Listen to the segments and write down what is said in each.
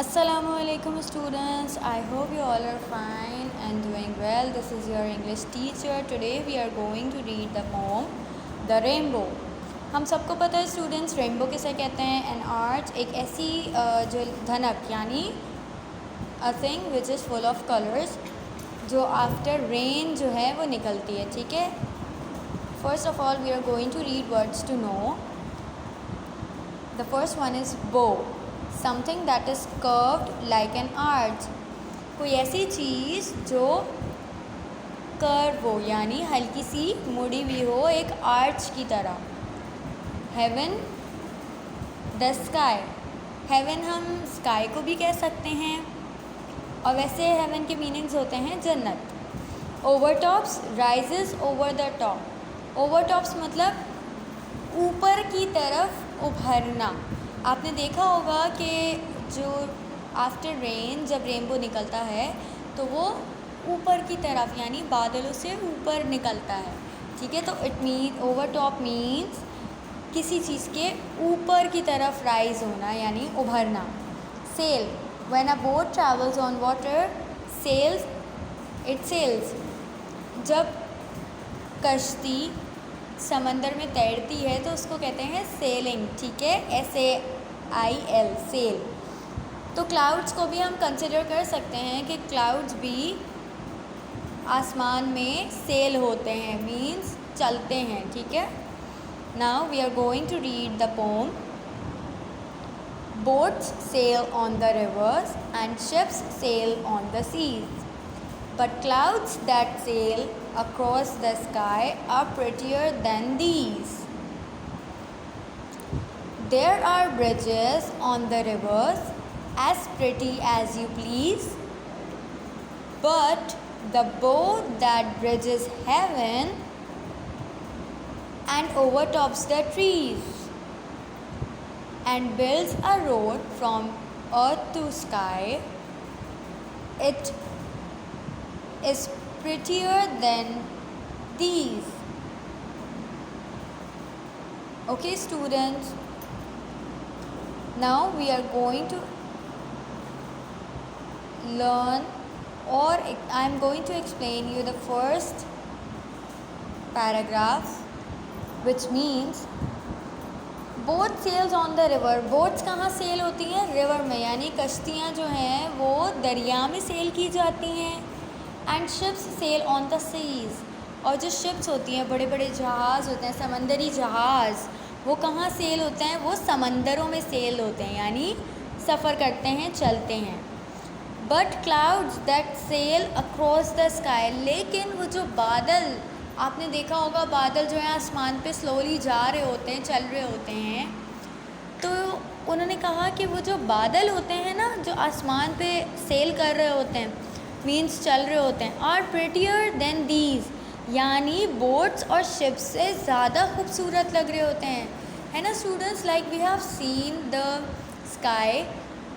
Assalamualaikum students. I hope you all are fine and doing well. This is your English teacher. Today we are going to read the poem The Rainbow. हम सबको पता है students rainbow किसे कहते हैं. An art एक ऐसी जो धनक यानी a thing which is full of colours जो आफ्टर रेन जो है वो निकलती है. ठीक है. First of all we are going to read words to know. The first one is bow. Something that is curved like an arch. कोई ऐसी चीज़ जो कर्व हो यानी हल्की सी मुड़ी हुई हो एक आर्च की तरह. Haven the sky. हेवन हम स्काई को भी कह सकते हैं और वैसे हेवन के मीनिंग्स होते हैं जन्नत. ओवरटॉप्स राइजेस ओवर द टॉप. ओवरटॉप्स मतलब ऊपर की तरफ उभरना. आपने देखा होगा कि जो आफ्टर रेन जब रेनबो निकलता है तो वो ऊपर की तरफ यानी बादलों से ऊपर निकलता है. ठीक है. तो it mean over top means किसी चीज़ के ऊपर की तरफ राइज होना यानी उभरना. Sail. When a boat travels on water sails it sails. जब कश्ती समंदर में तैरती है तो उसको कहते हैं सेलिंग. ठीक है. SAIL cell. तो क्लाउड्स को भी हम कंसिडर कर सकते हैं कि क्लाउड्स भी आसमान में सेल होते हैं मीन्स चलते हैं. ठीक है. Now we are going to read the poem. Boats sail on the rivers and ships sail on the seas. But clouds that sail across the sky are prettier than these. There are bridges on the rivers as pretty as you please, but the boat that bridges heaven and overtops the trees and builds a road from earth to sky, it is prettier than these. Okay students, now we are going to learn or I am going to explain you the first paragraph which means boat sails on the river. Boats कहाँ cell होती हैं? River में यानी कश्तियाँ जो हैं वो दरिया में सेल की जाती हैं. And ships sail on the seas. और जो शिप्स होती हैं बड़े बड़े जहाज़ होते हैं समंदरी जहाज़ वो कहाँ सेल होते हैं? वो समंदरों में सेल होते हैं यानी सफ़र करते हैं चलते हैं. But clouds that sail across the sky. लेकिन वो जो बादल आपने देखा होगा बादल जो है आसमान पे स्लोली जा रहे होते हैं चल रहे होते हैं. तो उन्होंने कहा कि वो जो बादल होते हैं ना जो आसमान पे सेल कर रहे होते हैं मीन्स चल रहे होते हैं आर प्रेटियर देन दीज यानी बोट्स और शिप्स से ज़्यादा खूबसूरत लग रहे होते हैं. है ना students. Like we have seen the sky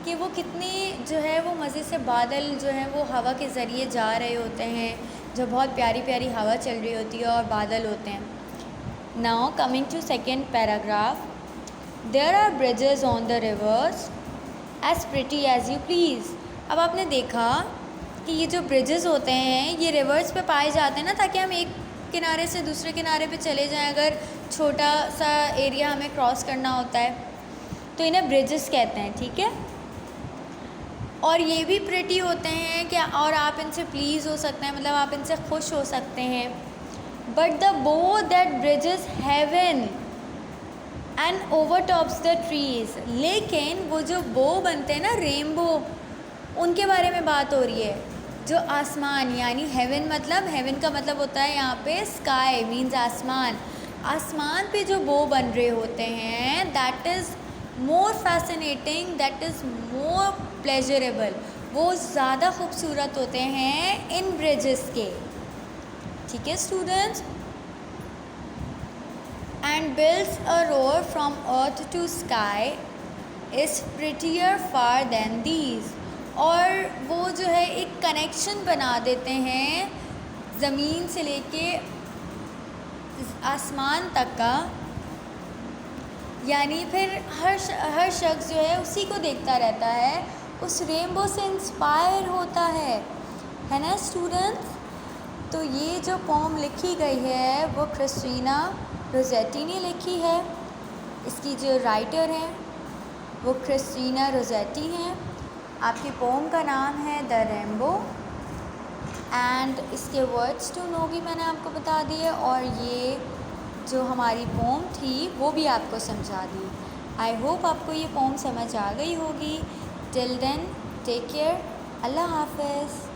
कि वो कितनी जो है वो मज़े से बादल जो है वो हवा के ज़रिए जा रहे होते हैं जो बहुत प्यारी प्यारी हवा चल रही होती है और बादल होते हैं. Now coming to second paragraph. There are bridges on the rivers as pretty as you please. अब आपने देखा कि ये जो ब्रिजेस होते हैं ये रिवर्स पे पाए जाते हैं ना ताकि हम एक किनारे से दूसरे किनारे पे चले जाएं अगर छोटा सा एरिया हमें क्रॉस करना होता है तो इन्हें ब्रिजेस कहते हैं. ठीक है. और ये भी प्रिटी होते हैं क्या और आप इनसे प्लीज़ हो सकते हैं मतलब आप इनसे खुश हो सकते हैं. But the bow that bridges heaven and overtops the trees. लेकिन वो जो बो बनते हैं ना रेनबो उनके बारे में बात हो रही है. जो आसमान यानी हेवन मतलब हेवन का मतलब होता है यहाँ पे स्काई मीन्स आसमान. आसमान पे जो बो बन रहे होते हैं that is more fascinating that is more pleasurable. वो ज़्यादा खूबसूरत होते हैं इन ब्रिजेस के. ठीक है students. And builds a road from earth to sky is prettier far than these. और वो जो है एक कनेक्शन बना देते हैं ज़मीन से लेके आसमान तक का यानी फिर हर शख्स जो है उसी को देखता रहता है उस रेनबो से इंस्पायर होता है ना स्टूडेंट्स। तो ये जो पोम लिखी गई है वो क्रिस्टीना रोज़ेटी ने लिखी है। इसकी जो राइटर हैं वो क्रिस्टीना रोज़ेटी हैं। आपकी पोम का नाम है द रेनबो एंड इसके वर्ड्स टू नो भी मैंने आपको बता दिए और ये जो हमारी पोम थी वो भी आपको समझा दी। आई होप आपको ये पोम समझ आ गई होगी। टिल देन टेक केयर, अल्लाह हाफ़िज़।